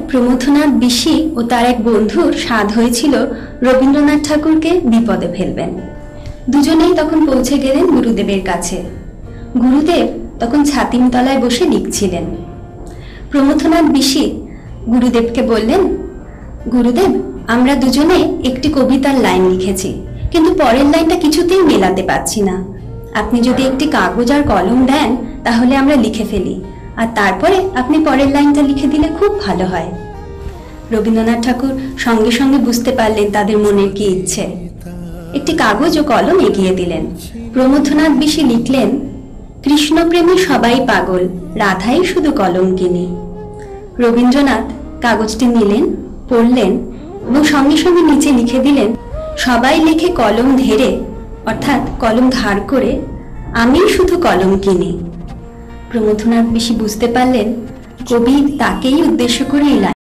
প্রমথনাথ বিশি ও তার এক বন্ধুর সাধ হয়েছিল রবীন্দ্রনাথ ঠাকুরকে বিপদে ফেলবেন। দুজনেই তখন পৌঁছে গেলেন গুরুদেবের কাছে। গুরুদেব তখন ছাতিম তলায় বসে লিখছিলেন। প্রমথনাথ বিশি গুরুদেবকে বললেন, গুরুদেব, আমরা দুজনে একটি কবিতার লাইন লিখেছি, কিন্তু পরের লাইনটা কিছুতেই মেলাতে পারছি না। আপনি যদি একটি কাগজ আর কলম দেন তাহলে আমরা লিখে ফেলি, আর তারপরে আপনি পরের লাইনটা লিখে দিলে খুব ভালো হয়। রবীন্দ্রনাথ ঠাকুর সঙ্গে সঙ্গে বুঝতে পারলেন তাদের মনের কি ইচ্ছে। একটি কাগজ ও কলম এগিয়ে দিলেন। প্রমথনাথ বিশি লিখলেন, কৃষ্ণপ্রেমী সবাই পাগল, রাধাই শুধু কলঙ্কিনী। রবীন্দ্রনাথ কাগজটি নিলেন, পড়লেন এবং সঙ্গে সঙ্গে নিচে লিখে দিলেন, সবাই লেখে কলম ধেরে, অর্থাৎ কলম ধার করে, আমি শুধু কলঙ্কিনী। প্রমথনাথ বিশি বুঝতে পারলেন কবি তাকেই উদ্দেশ্য করে